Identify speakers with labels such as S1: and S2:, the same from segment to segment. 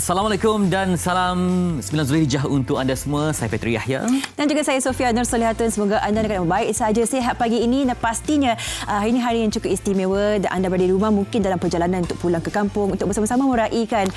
S1: Assalamualaikum dan salam 9 Zulhijjah untuk anda semua. Saya Petri Yahya.
S2: Dan juga saya Sofia Nur Solihatun. Semoga anda dalam baik saja, sihat pagi ini. Dan pastinya hari ini hari yang cukup istimewa dan anda berada di rumah mungkin dalam perjalanan untuk pulang ke kampung untuk bersama-sama meraihkan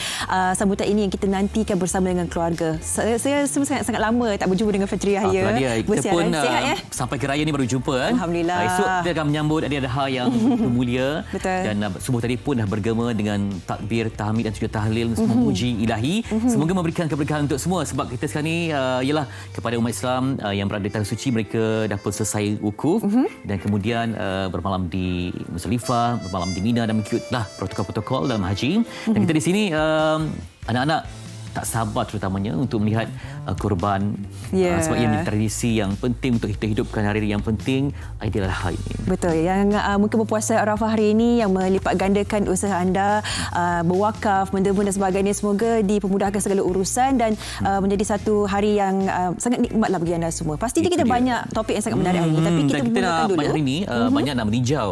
S2: sambutan ini yang kita nantikan bersama dengan keluarga. Saya sangat lama tak berjumpa dengan Petri Yahya.
S1: Kita pun
S2: sihat, ya?
S1: sampai ke raya ni baru jumpa.
S2: Alhamdulillah.
S1: Esok kita akan menyambut adik-adik yang mulia.
S2: Betul.
S1: Dan subuh tadi pun dah bergema dengan takbir, tahmid dan juga tahlil, memuji ilahi. Semoga memberikan keberkahan untuk semua, sebab kita sekarang ni ialah kepada umat Islam yang berada di tanah suci, mereka dah pun selesai wukuf dan kemudian bermalam di Musdalifah, bermalam di Mina dan mengikutlah protokol-protokol dalam haji. Dan kita di sini anak-anak tak sabar terutamanya untuk melihat korban sebab ia menjadi tradisi yang penting untuk kita hidupkan hari yang penting, Aidiladha ini.
S2: Betul. Yang mungkin berpuasa Arafah hari ini yang melipat gandakan usaha anda, berwakaf, menderma dan sebagainya, semoga dipermudahkan segala urusan dan menjadi satu hari yang sangat nikmatlah bagi anda semua. Pastinya kita banyak topik yang sangat menarik hari ini, tapi kita mulakan dulu.
S1: Hari ini banyak nak meninjau.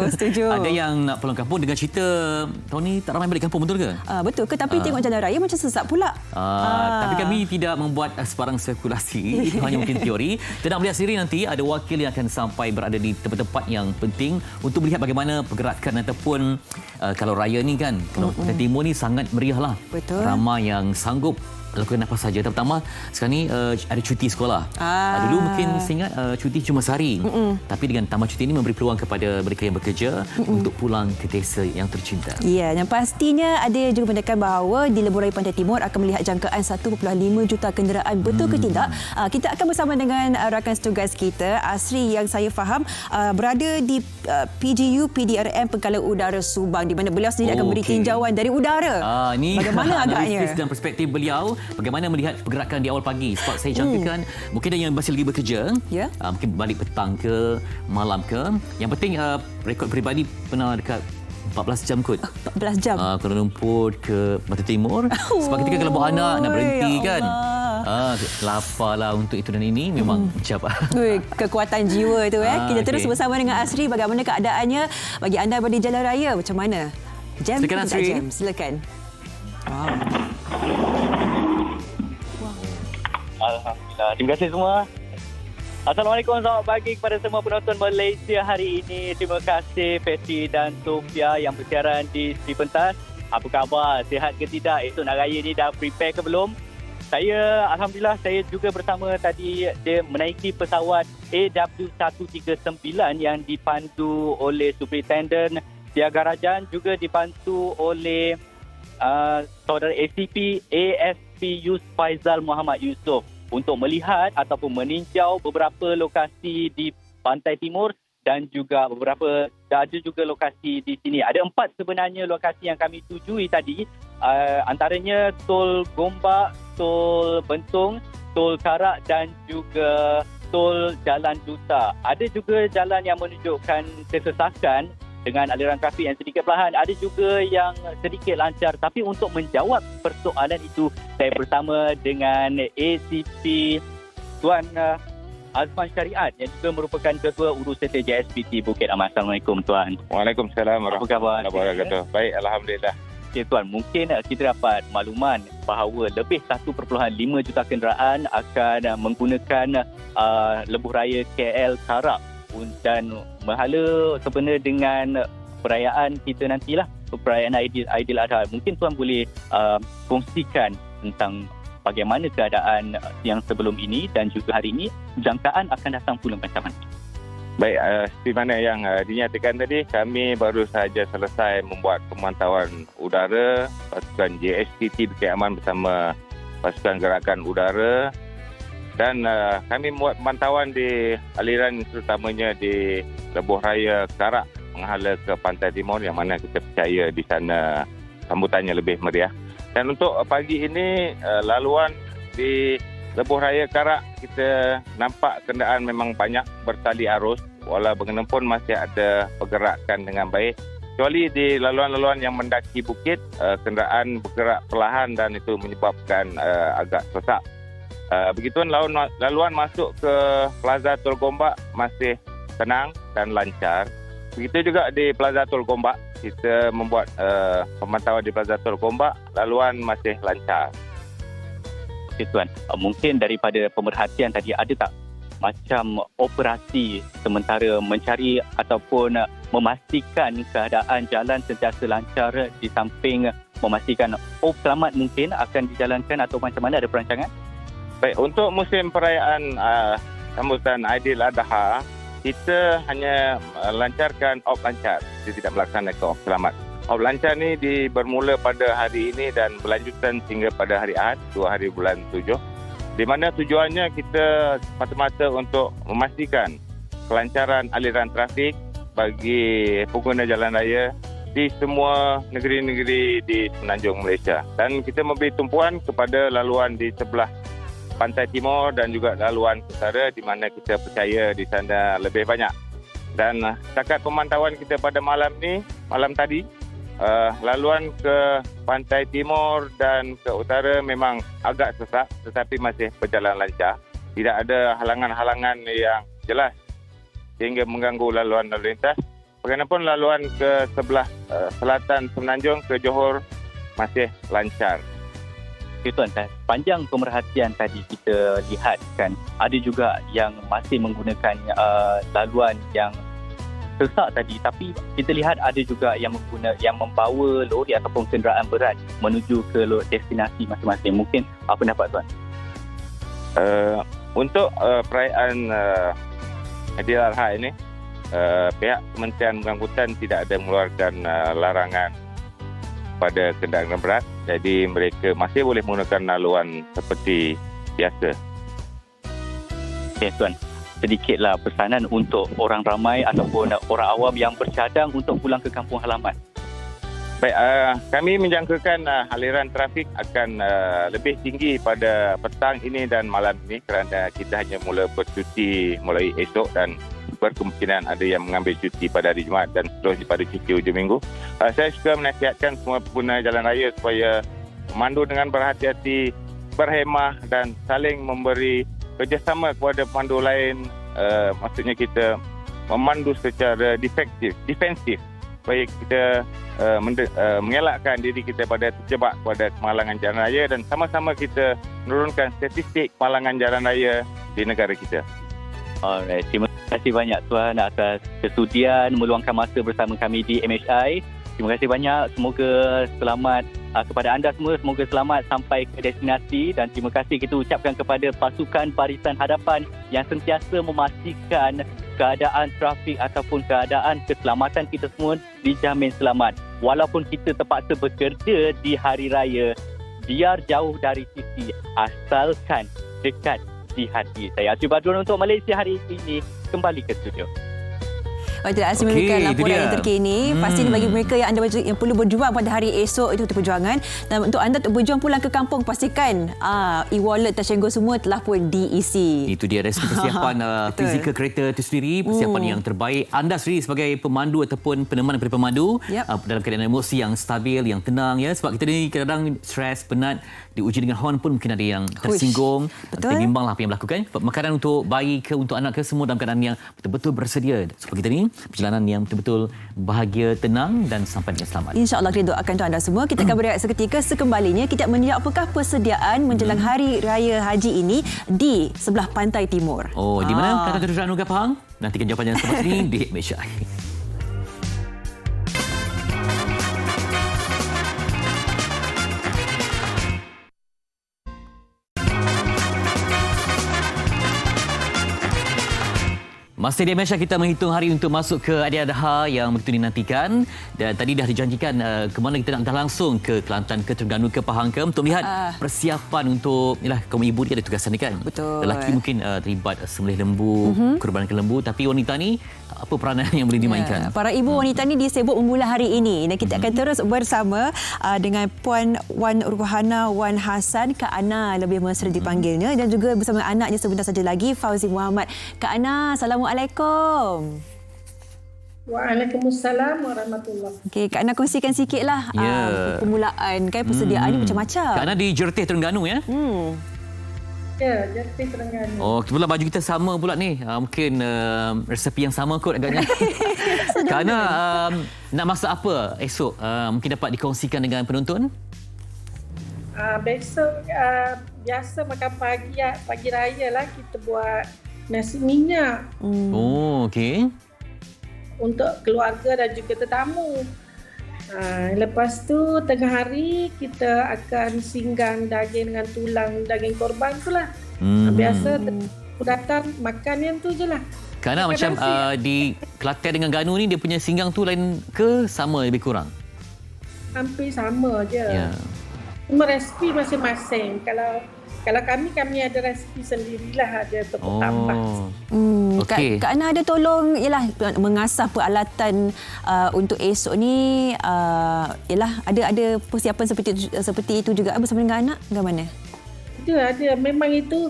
S2: Setuju.
S1: Ada yang nak pulang kampung dengan cerita tahun ni tak ramai balik kampung, betul ke?
S2: Betul ke? Tapi tengok jalan raya macam sesak pula.
S1: Tapi kami tidak membuat sebarang spekulasi. Itu hanya mungkin teori. Kita nak melihat sendiri nanti ada wakil yang akan sampai berada di tempat-tempat yang penting untuk melihat bagaimana pergerakan ataupun kalau raya ni kan, kalau Kuala Timur ni sangat meriah lah.
S2: Betul.
S1: Ramai yang sanggup lakukan apa saja. Terutama sekarang ni ada cuti sekolah. Dulu mungkin saya ingat cuti cuma sehari. Tapi dengan tambah cuti ini memberi peluang kepada mereka yang bekerja untuk pulang ke desa yang tercinta.
S2: Ya, dan pastinya ada yang juga mendekat bahawa di Lebuh Raya Pantai Timur akan melihat jangkaan 1.5 juta kenderaan. Betul ke tidak? Kita akan bersama dengan rakan setugas kita, Asri, yang saya faham berada di PGU PDRM Pengkalan Udara Subang, di mana beliau sendiri akan beri tinjauan dari udara.
S1: Ni
S2: bagaimana agaknya?
S1: Dan perspektif beliau bagaimana melihat pergerakan di awal pagi. Sebab saya jangkakan mungkin ada yang masih lagi bekerja, mungkin balik petang ke malam ke. Yang penting rekod peribadi pernah dekat 14 jam kot.
S2: 14 jam.
S1: Kuala Lumpur ke Pantai Timur. Sebab ketika kalau bawa anak nak berhenti kan. Laparlah untuk itu dan ini memang macam
S2: kekuatan jiwa itu. Kita terus bersama dengan Asri. Bagaimana keadaannya bagi anda berada di jalan raya? Macam mana? Jam
S1: silakan, Asri.
S2: Jam. Silakan.
S3: Alhamdulillah. Terima kasih semua. Assalamualaikum, selamat pagi kepada semua penonton Malaysia hari ini. Terima kasih Petri dan Sofia yang bersiaran di Sri Pentas. Apa khabar? Sihat ke tidak? Esok nak raya ni dah prepare ke belum? Alhamdulillah, saya juga bersama tadi dia menaiki pesawat AW139 yang dipandu oleh Superintendent Tiagarajan, juga dibantu oleh saudara ACP ASP Yus Faizal Muhammad Yusof untuk melihat ataupun meninjau beberapa lokasi di Pantai Timur dan juga ada juga lokasi di sini. Ada 4 sebenarnya lokasi yang kami tujui tadi, antaranya Tol Gombak, Tol Bentung, Tol Karak dan juga Tol Jalan Duta. Ada juga jalan yang menunjukkan kesesakan dengan aliran trafik yang sedikit perlahan. Ada juga yang sedikit lancar. Tapi untuk menjawab persoalan itu, saya bersama dengan ACP Tuan Azman Syariat yang juga merupakan Ketua Urusan JSPT Bukit Aman. Assalamualaikum Tuan.
S4: Waalaikumsalam warahmatullahi wabarakatuh. Baik, Alhamdulillah.
S3: Okay, Tuan, mungkin kita dapat makluman bahawa lebih 1.5 juta kenderaan akan menggunakan Lebuh Raya KL Karak dan menghala sebenarnya dengan perayaan kita nantilah, perayaan Aidiladha. Mungkin Tuan boleh kongsikan tentang bagaimana keadaan yang sebelum ini dan juga hari ini, jangkaan akan datang pula macam mana?
S4: Baik, seperti mana yang dinyatakan tadi, kami baru sahaja selesai membuat pemantauan udara pasukan JSTT Bukit Aman bersama pasukan gerakan udara. Dan kami buat pemantauan di aliran terutamanya di Lebuh Raya Karak menghala ke Pantai Timur, yang mana kita percaya di sana sambutannya lebih meriah. Dan untuk pagi ini laluan di Lebuh Raya Karak kita nampak kenderaan memang banyak bertali arus, walau bagaimanapun masih ada pergerakan dengan baik. Kecuali di laluan-laluan yang mendaki bukit, kenderaan bergerak perlahan dan itu menyebabkan agak sesak. Begituan laluan masuk ke Plaza Tol Gombak masih tenang dan lancar. Begitu juga di Plaza Tol Gombak. Kita membuat pemantauan di Plaza Tol Gombak. Laluan masih lancar.
S3: Okey Tuan, mungkin daripada pemerhatian tadi ada tak macam operasi sementara mencari ataupun memastikan keadaan jalan sentiasa lancar di samping memastikan selamat mungkin akan dijalankan atau macam mana, ada perancangan?
S4: Baik, untuk musim perayaan sambutan Aidiladha, kita hanya lancarkan op lancar. Kita tidak melaksanakan op selamat. Op lancar ni bermula pada hari ini dan berlanjutan hingga pada hari Ahad, 2 hari bulan 7. Di mana tujuannya kita semata-mata untuk memastikan kelancaran aliran trafik bagi pengguna jalan raya di semua negeri-negeri di Semenanjung Malaysia. Dan kita memberi tumpuan kepada laluan di sebelah pantai timur dan juga laluan utara di mana kita percaya di sana lebih banyak. Dan setakat pemantauan kita pada malam tadi, laluan ke pantai timur dan ke utara memang agak sesak tetapi masih berjalan lancar. Tidak ada halangan-halangan yang jelas sehingga mengganggu laluan lalu lintas. Bagaimanapun laluan ke sebelah selatan Semenanjung ke Johor masih lancar.
S3: Okay, Tuan, panjang pemerhatian tadi kita lihat kan ada juga yang masih menggunakan laluan yang sesak tadi, tapi kita lihat ada juga yang membawa lori ataupun kenderaan berat menuju ke destinasi masing-masing. Mungkin apa pendapat Tuan?
S4: Untuk perayaan Aidiladha ini, pihak Kementerian Pengangkutan tidak ada mengeluarkan larangan pada kenderaan berat, jadi mereka masih boleh menggunakan laluan seperti biasa. Okey Tuan, sedikitlah pesanan untuk orang ramai ataupun orang awam yang bercadang untuk pulang ke kampung halaman. Baik, kami menjangkakan aliran trafik akan lebih tinggi pada petang ini dan malam ini kerana kita hanya mula bercuti mulai esok dan berkemungkinan ada yang mengambil cuti pada hari Jumaat dan seterusnya pada cuti hujung minggu. Saya juga menasihatkan semua pengguna jalan raya supaya memandu dengan berhati-hati, berhemah dan saling memberi kerjasama kepada pemandu lain. Maksudnya kita memandu secara defensif supaya kita mengelakkan diri kita pada terjebak pada kemalangan jalan raya dan sama-sama kita menurunkan statistik kemalangan jalan raya di negara kita. Alright, terima kasih banyak Tuan atas kesudian meluangkan masa bersama kami di MHI. Terima kasih banyak. Semoga selamat kepada anda semua. Semoga selamat sampai ke destinasi dan terima kasih kita ucapkan kepada pasukan barisan hadapan yang sentiasa memastikan keadaan trafik ataupun keadaan keselamatan kita semua dijamin selamat. Walaupun kita terpaksa bekerja di hari raya, biar jauh dari sisi, asalkan dekat di hati. Saya Azri Badrun untuk Malaysia hari ini kembali ke studio.
S2: Tidak asing memberikan laporan yang terkini. Pasti bagi mereka yang perlu berjuang pada hari esok itu perjuangan. Dan untuk anda untuk berjuang pulang ke kampung, pastikan e-wallet Tashengo semua telah pun diisi.
S1: Itu dia resmi persiapan fizikal kereta itu sendiri, persiapan yang terbaik. Anda sendiri sebagai pemandu ataupun peneman daripada pemandu dalam keadaan emosi yang stabil, yang tenang ya. Sebab kita ni kadang-kadang stres, penat, diuji dengan horn pun mungkin ada yang tersinggung. Bimbanglah apa yang berlaku kan. Makanan untuk bayi ke untuk anak ke semua dalam keadaan yang betul-betul bersedia. Supaya kita ni perjalanan yang betul-betul bahagia, tenang dan sampai dengan selamat.
S2: InsyaAllah kita doakan untuk anda semua. Kita akan berehat seketika. Sekembalinya kita menilai apakah persediaan menjelang Hari Raya Haji ini di sebelah pantai timur.
S1: Oh, di mana? Kata Dr. Anugerah Pahang. Nantikan jawapannya selepas ini di MHI. Masih di Malaysia, kita menghitung hari untuk masuk ke Aidiladha yang begitu dinantikan. Dan tadi dah dijanjikan ke mana kita nak datang langsung ke Kelantan, ke Terengganu, ke Pahang ke untuk melihat persiapan untuk kaum ibu ni ada tugasan ni kan.
S2: Betul.
S1: Lelaki mungkin terlibat sembelih lembu, kurbankan lembu, tapi wanita ni apa peranan yang boleh dimainkan?
S2: Para ibu wanita ni disebut memula hari ini dan kita akan terus bersama dengan Puan Wan Ruhana Wan Hassan, Kak Ana lebih mesra dipanggilnya, dan juga bersama anaknya sebentar saja lagi, Fauzi Muhammad. Kak Ana, Assalamualaikum.
S5: Waalaikumsalam warahmatullahi.
S2: Okey, Kak Ana kongsikan sikitlah permulaan kan persediaan ni macam-macam.
S1: Kak Ana di Jerutih Terengganu ya?
S5: Ya, Jerutih Terengganu.
S1: Oh, pula baju kita sama pula ni. Mungkin resepi yang sama kot agaknya. Kak Ana, nak masak apa esok? Mungkin dapat dikongsikan dengan penonton?
S5: Besok biasa makan pagi raya lah kita buat nasi minyak
S1: Oh, okey.
S5: untuk keluarga dan juga tetamu. Lepas tu tengah hari kita akan singgang daging dengan tulang daging korban tu lah. Biasa datang makan yang tu je lah.
S1: Kak Ana, macam di Kelantan dengan Ganu ni, dia punya singgang tu lain ke sama lebih kurang?
S5: Hampir sama je.
S1: Ya.
S5: Cuma resipi masing-masing. Kalau kami ada resipi sendirilah, ada untuk tambah.
S1: Okey.
S2: Kak Ana ada tolong mengasah peralatan untuk esok ni, ada persiapan seperti itu juga bersama dengan anak ke mana?
S5: Ada. Memang itu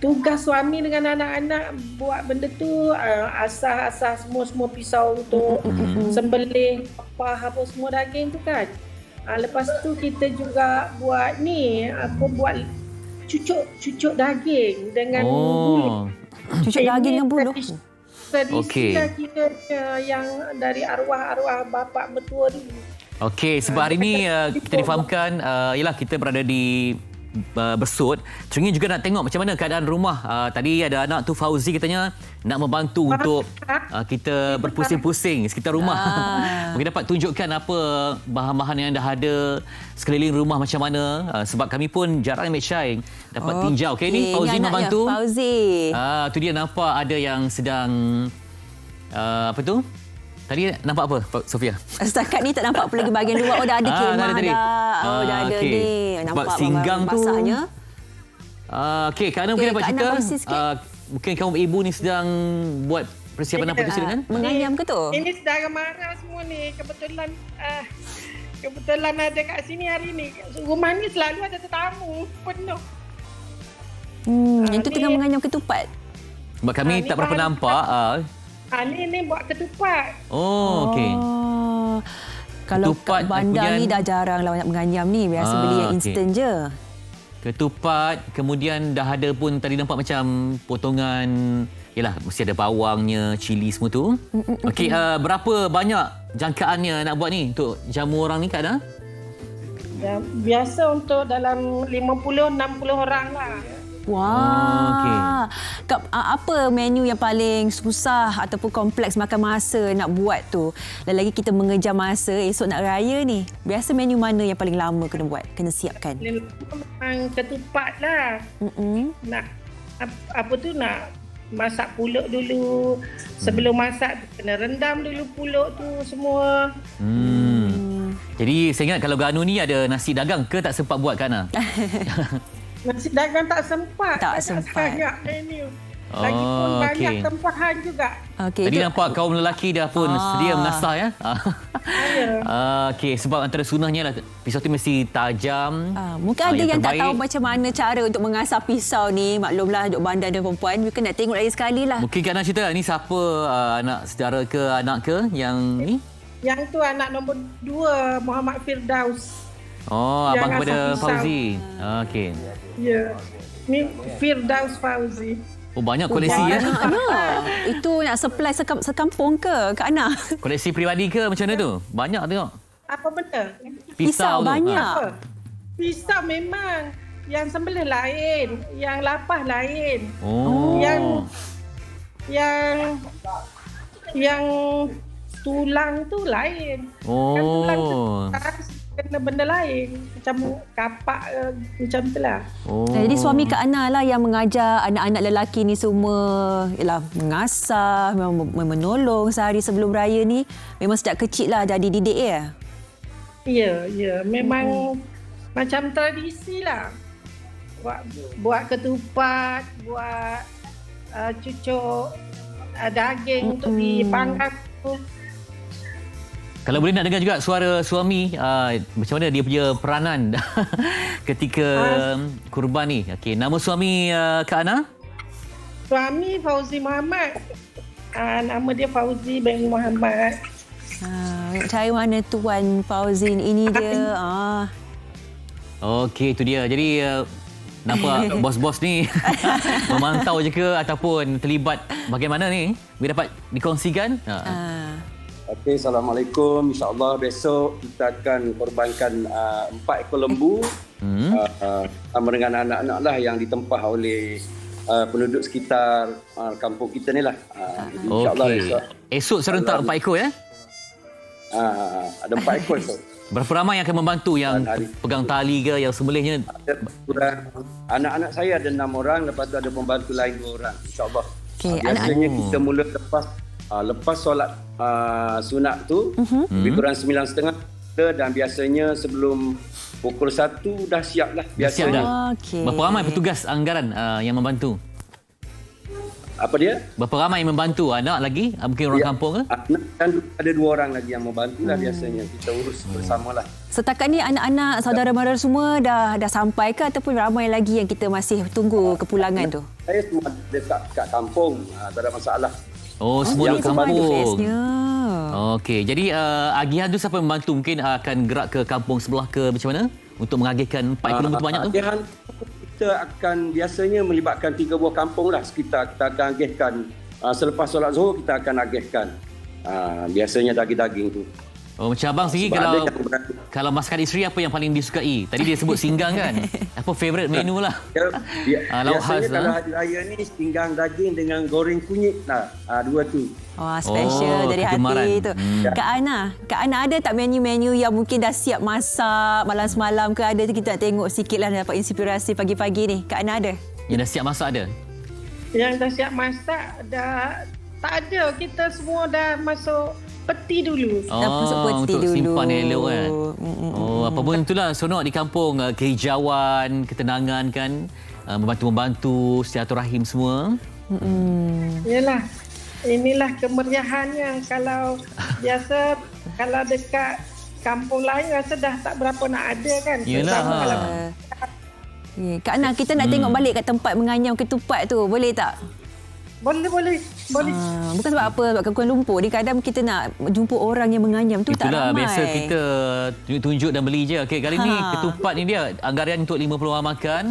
S5: tugas suami dengan anak-anak buat benda tu, asah semua pisau untuk sembelih apa semua daging tu kan. Lepas tu kita juga buat buat cucuk daging dengan bulu.
S2: Cucuk daging dengan bulu.
S5: Tradisi lah kita yang dari arwah bapak mertua dulu.
S1: Okey, sebab hari ni kita difahamkan kita berada di Besut. Teringin juga nak tengok macam mana keadaan rumah. Tadi ada anak tu Fauzi katanya nak membantu untuk kita berpusing-pusing sekitar rumah. Mungkin dapat tunjukkan apa bahan-bahan yang dah ada sekeliling rumah macam mana. Sebab kami pun jarang ambil Syai dapat tinjau. Okey, ni Fauzi membantu.
S2: Fauzi.
S1: Tu dia nampak ada yang sedang apa tu? Tadi nampak apa, Sofia?
S2: Setakat ni tak nampak apa lagi bahagian luar. Dah ada kemah dah. Dah ada ni. Nampak
S1: singgang tu.
S2: Masaknya.
S1: Okey, Kak Ana mungkin dapat cerita. Mungkin kaum ibu ni sedang buat persiapan apa tu, silakan?
S2: Menganyam ke tu?
S5: Ini saudara mara semua ni. Kebetulan ada kat sini hari ni. Rumah ni selalu ada tetamu. Penuh.
S2: Itu tengah menganyam ketupat.
S1: Sebab kami tak berapa nampak.
S5: Ni buat ketupat.
S1: Oh, okey.
S2: Kalau
S1: Ketupat,
S2: kat bandar
S1: kemudian
S2: ni dah jarang lah nak menganyam ni. Biasa beli yang instan je.
S1: Ketupat, kemudian dah ada pun tadi nampak macam potongan, mesti ada bawangnya, cili semua tu. Okey, berapa banyak jangkaannya nak buat ni untuk jamu orang ni, Kak Ana?
S5: Biasa untuk dalam 50-60 orang lah.
S2: Wah. Apa menu yang paling susah ataupun kompleks makan masa nak buat tu? Dan lagi kita mengejar masa esok nak raya ni. Biasa menu mana yang paling lama kena buat, kena siapkan?
S5: Memang ketupat lah. Nak nak masak pulut dulu. Sebelum masak kena rendam dulu pulut tu semua.
S1: Jadi saya ingat kalau Ganu ni ada nasi dagang ke tak sempat buat, Kak Ana?
S5: Nasi dagang tak sempat.
S2: Tak sempat.
S5: Banyak menu. Lagipun banyak tempahan juga.
S1: Tadi nampak kaum lelaki dah pun sedia mengasah ya. Okey, sebab antara sunnahnya lah pisau tu mesti tajam.
S2: Mungkin ada yang tak tahu macam mana cara untuk mengasah pisau ni. Maklumlah duk bandar dan perempuan. Mungkin nak tengok lagi sekali lah.
S1: Mungkin Kak Ana cerita, ni siapa, anak saudara ke anak ke yang ni?
S5: Yang tu anak nombor 2, Muhammad Firdaus.
S1: Abang
S5: yang
S1: kepada
S5: asal pisau.
S1: Fauzi. Okey.
S5: Ya. Ni Firdaus Fauzi.
S1: Banyak koleksi ya.
S2: Itu nak supply sekampung ke, Kak Ana?
S1: Koleksi peribadi ke macam mana tu? Banyak tengok.
S5: Apa benda?
S2: Pisau
S1: tu.
S2: banyak.
S5: Pisau memang. Yang sembelih lain, yang lapas lain. Yang tulang tu lain. Kan tulang tu kena benda lain, macam kapak macam itulah.
S2: Jadi suami Kak Ana lah yang mengajar anak-anak lelaki ni semua mengasah, menolong sehari sebelum raya ni. Memang sejak kecil lah dah dididik ya?
S5: Ya, memang macam tradisi lah. Buat ketupat, buat cucuk daging untuk dipanggang tu.
S1: Kalau boleh nak dengar juga suara suami, macam mana dia punya peranan ketika kurban ni. Okey, nama suami Kak Ana?
S5: Suami Fauzi Muhammad. Nama dia Fauzi bin Muhammad.
S2: Cari mana Tuan Fauzi ini dia.
S1: Okey, itu dia. Jadi nampak bos-bos ni memantau je ke ataupun terlibat bagaimana ni? Boleh dapat dikongsikan?
S6: Okey, Assalamualaikum. InsyaAllah besok kita akan korbankan 4 ekor lembu bersama dengan anak-anak lah yang ditempah oleh penduduk sekitar kampung kita ni lah. InsyaAllah besok.
S1: Esok serentak 4 ekor ya?
S6: Ada 4 ekor esok.
S1: Berapa ramai yang akan membantu yang pegang tali ke, yang sembelihnya?
S6: Anak-anak saya ada 6 orang, lepas tu ada pembantu lain 2 orang. InsyaAllah.
S2: Okey,
S6: Biasanya kita mula lepas solat sunat tu lebih kurang 9.30 dan biasanya sebelum pukul 1 dah siap lah
S1: Siap
S6: biasanya.
S1: dah.
S2: Okey.
S1: Berapa ramai petugas anggaran yang membantu?
S6: Apa dia?
S1: Berapa ramai yang membantu? Anak lagi? Mungkin orang kampung ke?
S6: Anak kan ada 2 orang lagi yang membantu lah biasanya. Kita urus bersamalah.
S2: Setakat ni anak-anak saudara-mara semua dah sampai ke ataupun ramai lagi yang kita masih tunggu kepulangan tu?
S6: Saya semua dekat kampung, tak ada masalah.
S1: Oh, semua duduk
S2: Semua ada
S1: kampung.
S2: bestnya.
S1: Okey, jadi agihan tu siapa yang membantu? Mungkin akan gerak ke kampung sebelah ke macam mana? Untuk mengagihkan 4 ekor lembu tu banyak tu?
S6: Agihan kita akan biasanya melibatkan 3 buah kampung lah. Kita akan agihkan. Selepas solat Zuhur kita akan agihkan. Biasanya daging-daging tu.
S1: Oh, macam abang sendiri kalau masakan isteri apa yang paling disukai? Tadi dia sebut singgang kan? Apa favourite menu lah? Lauk khas
S6: Biasanya kalau hari raya ni singgang daging dengan goreng kunyit lah. 2 tu.
S2: Wah, special dari
S1: kegemaran.
S2: hati tu. Kak Ana ada tak menu-menu yang mungkin dah siap masak malam semalam ke? Ada kita nak tengok sikit lah dapat inspirasi pagi-pagi ni. Kak Ana ada?
S1: Yang dah siap masak ada?
S5: Yang dah siap masak dah tak ada. Kita semua dah masuk peti dulu.
S2: Dah masuk peti
S1: untuk
S2: dulu.
S1: simpan elok kan? Oh, apa pun itulah sonok di kampung, kehijauan, ketenangan kan, membantu-membantu, silaturahim semua.
S5: Yalah. Inilah kemeriahannya. Kalau biasa kalau dekat kampung lain rasa dah tak berapa nak ada kan.
S1: Yelah.
S5: Kalau
S2: Kak Ana, kita nak tengok balik kat tempat menganyam ketupat tu. Boleh tak?
S5: boleh.
S2: Bukan sebab apa, sebab Kuala Lumpur ni kadang kita nak jumpa orang yang menganyam tu tak
S1: Itulah
S2: ramai.
S1: biasa kita tunjuk dan beli je. Okey, kali ni ketupat ni dia anggaran untuk 50 orang makan.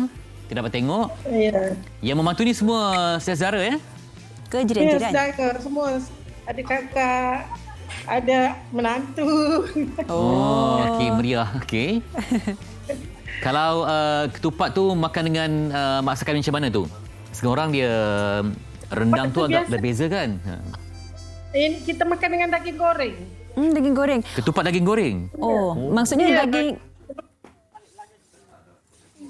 S1: Kita dapat tengok.
S5: Ya.
S1: Yang membantu ni semua saudara ya?
S2: Ke
S5: Ya,
S2: jiran-jiran?
S5: saudara semua. Ada kakak, ada menantu.
S1: Oh, okey, meriah. Okey. Kalau ketupat tu makan dengan masakan macam mana tu? Setengah orang dia rendang tu agak berbeza kan?
S5: Ini kita makan dengan daging goreng.
S2: Daging goreng.
S1: Ketupat daging goreng?
S2: Oh, maksudnya
S5: Ya,
S2: daging...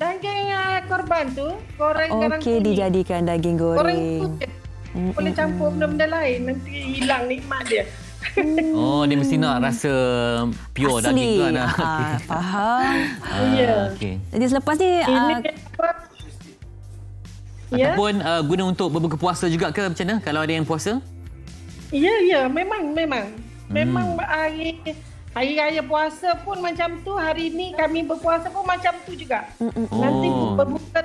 S5: Daging korban tu goreng garang
S2: Okey,
S5: kuning.
S2: dijadikan daging
S5: Goreng
S2: goreng.
S5: tu je. Boleh campur benda-benda lain, nanti hilang nikmat dia.
S1: Oh, dia mesti nak rasa pure daging tu kan?
S2: Faham.
S5: Ya.
S1: Okey.
S2: Jadi selepas ni...
S5: Ini apa? Ya.
S1: Ataupun guna untuk berbuka puasa juga ke macam mana kalau ada yang puasa?
S5: Ya, memang. Memang hari raya puasa pun macam tu, hari ni kami berpuasa pun macam tu juga. Nanti berbuka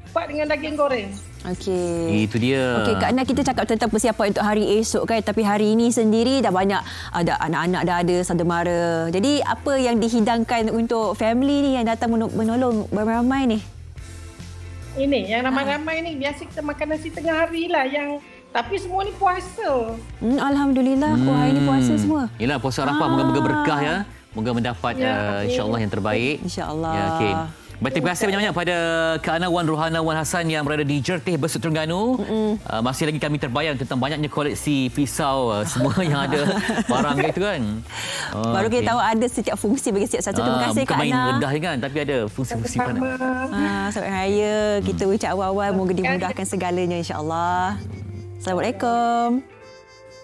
S5: cepat dengan daging goreng.
S2: Okey.
S1: Itu dia.
S2: Okey, Kak Ana, kita cakap tentang persiapan untuk hari esok kan, tapi hari ini sendiri dah banyak ada anak-anak dah ada, saudara mara. Jadi apa yang dihidangkan untuk family ni yang datang menolong beramai ni?
S5: Ini yang ramai-ramai ni biasa kita makan nasi tengah hari lah, yang tapi semua ni puasa.
S2: Alhamdulillah, hari ini puasa semua.
S1: Yelah, puasa Arafah moga-moga berkah ya. Moga mendapat insya-Allah yang terbaik.
S2: InsyaAllah.
S1: Ya, okey. Baik, terima kasih banyak-banyak pada Kak Ana Wan Rohana Wan Hassan yang berada di Jertih, Besut Terengganu. Masih lagi kami terbayang tentang banyaknya koleksi pisau semua yang ada barang itu kan.
S2: Baru kita tahu ada setiap fungsi bagi setiap satu. Terima kasih
S1: bukan
S2: Kak
S1: main
S2: Ana.
S1: rendah je kan, tapi ada fungsi-fungsi pada.
S2: Selamat Raya. Kita ucap awal-awal moga dimudahkan segalanya insya-Allah. Assalamualaikum.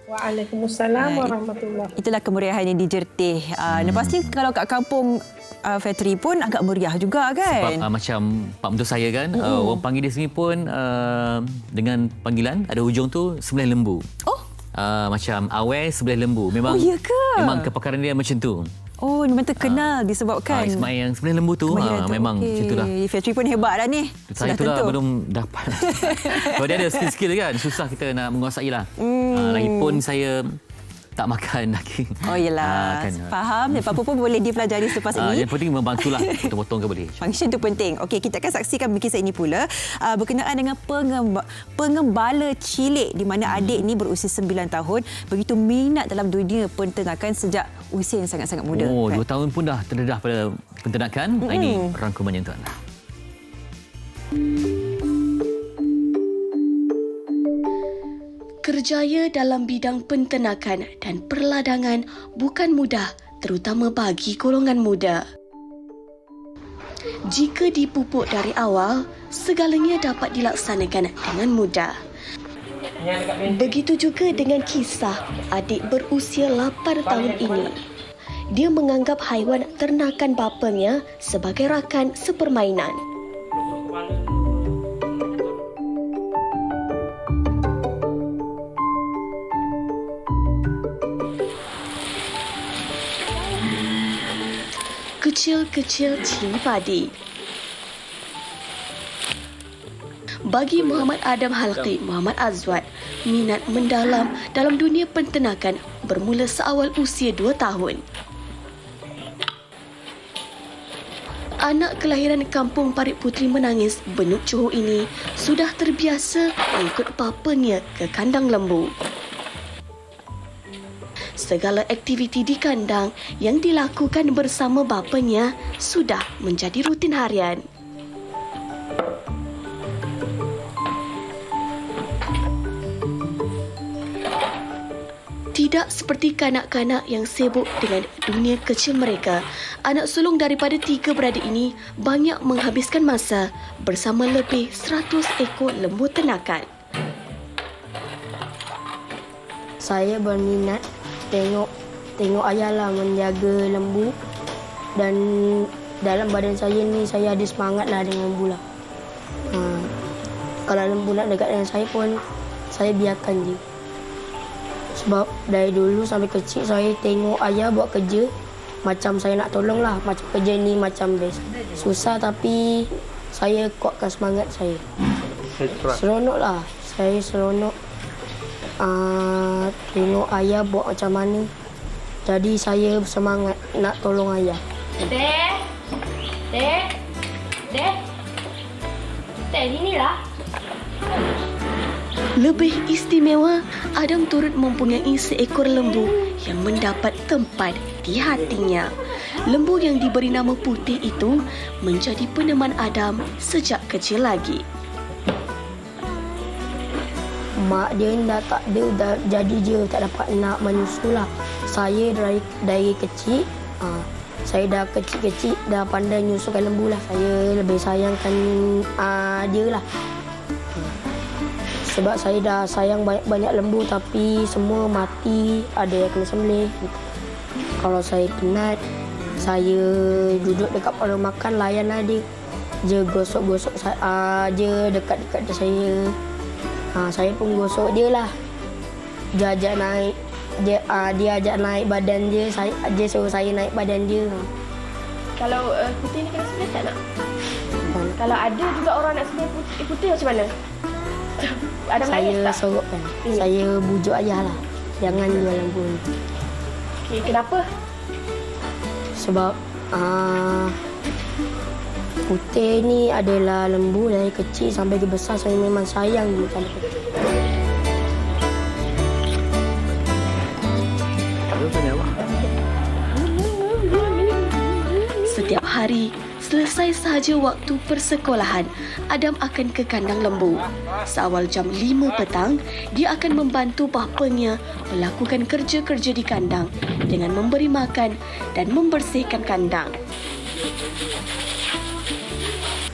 S5: Waalaikumsalam warahmatullahi.
S2: Itulah kemeriahan yang di Jertih. Lepas ni kalau kat kampung factory pun agak meriah juga kan?
S1: Sebab macam Pak Mentua saya kan, orang panggil dia sini pun dengan panggilan, ada hujung tu sebelah lembu.
S2: Oh.
S1: Macam awal sebelah lembu. Memang,
S2: ya ke?
S1: Memang kepakaran dia macam tu.
S2: Oh, memang terkenal disebabkan.
S1: Ismail yang sebelah lembu tu, memang macam itulah.
S2: Factory pun hebat dah ni.
S1: Saya itulah belum dapat. Kalau dia ada skill-skill kan, susah kita nak menguasai lah. Lagipun saya tak makan daging.
S2: Oh yelah, faham. Apa pun boleh dipelajari selepas ini.
S1: Yang penting membantulah, potong-potong ke boleh.
S2: Function tu penting. Okey, kita akan saksikan kisah ini pula berkenaan dengan pengembala cilik di mana adik ni berusia 9 tahun begitu minat dalam dunia penternakan sejak usia yang sangat-sangat muda.
S1: Oh, 2 tahun pun dah terdedah pada penternakan. Ini rangkumannya untuk anda.
S7: Kerjaya dalam bidang penternakan dan perladangan bukan mudah, terutama bagi golongan muda. Jika dipupuk dari awal, segalanya dapat dilaksanakan dengan mudah. Begitu juga dengan kisah adik berusia 8 tahun ini. Dia menganggap haiwan ternakan bapanya sebagai rakan sepermainan. Kecil-kecil cili padi. Bagi Muhammad Adam Halqi Muhammad Azwat, minat mendalam dalam dunia penternakan bermula seawal usia 2 tahun. Anak kelahiran kampung Parit Puteri Menangis, Benuk Johor ini sudah terbiasa mengikut bapanya ke kandang lembu. Segala aktiviti di kandang yang dilakukan bersama bapanya sudah menjadi rutin harian. Tidak seperti kanak-kanak yang sibuk dengan dunia kecil mereka, anak sulung daripada 3 beradik ini banyak menghabiskan masa bersama lebih 100 ekor lembu ternakan.
S8: Saya berminat tengok ayah lah menjaga lembu, dan dalam badan saya ni saya ada semangat lah dengan lembu lah. Kalau lembu nak dekat dengan saya pun saya biarkan je. Sebab dari dulu sampai kecil saya tengok ayah buat kerja, macam saya nak tolong lah. Macam kerja ni macam best. Susah tapi saya kuatkan semangat saya. Seronok lah. Saya seronok tengok ayah buat macam mana. Jadi saya bersemangat nak tolong ayah.
S7: Dek, inilah. Lebih istimewa, Adam turut mempunyai seekor lembu yang mendapat tempat di hatinya. Lembu yang diberi nama Putih itu menjadi peneman Adam sejak kecil lagi.
S8: Mak dia dah tak ada, dah jadi je tak dapat nak menyusu lah. Saya dari kecil, saya dah kecil-kecil dah pandai nyusukan lembu lah. Saya lebih sayangkan dia lah. Sebab saya dah sayang banyak lembu tapi semua mati, ada yang kena sembelih. Kalau saya penat, saya duduk dekat palang makan, layanlah dia. Dia gosok-gosok dia dekat-dekat saya. Saya pun gosok dia lah. Dia ajak naik, dia ajak naik badan dia, dia suruh saya naik badan dia.
S7: Kalau Putih ni kena sembelih tak nak? Kalau ada juga orang nak sembelih Putih macam mana? Ada
S8: saya sorokkan. Saya bujuk ayah lah, jangan jual lembu ni.
S7: Okay, kenapa?
S8: Sebab Putih ni adalah lembu dari kecil sampai ke besar. Saya memang sayang dia sampai kecil.
S7: Setiap hari, selesai sahaja waktu persekolahan, Adam akan ke kandang lembu. Seawal jam 5 petang, dia akan membantu bapanya melakukan kerja-kerja di kandang dengan memberi makan dan membersihkan kandang.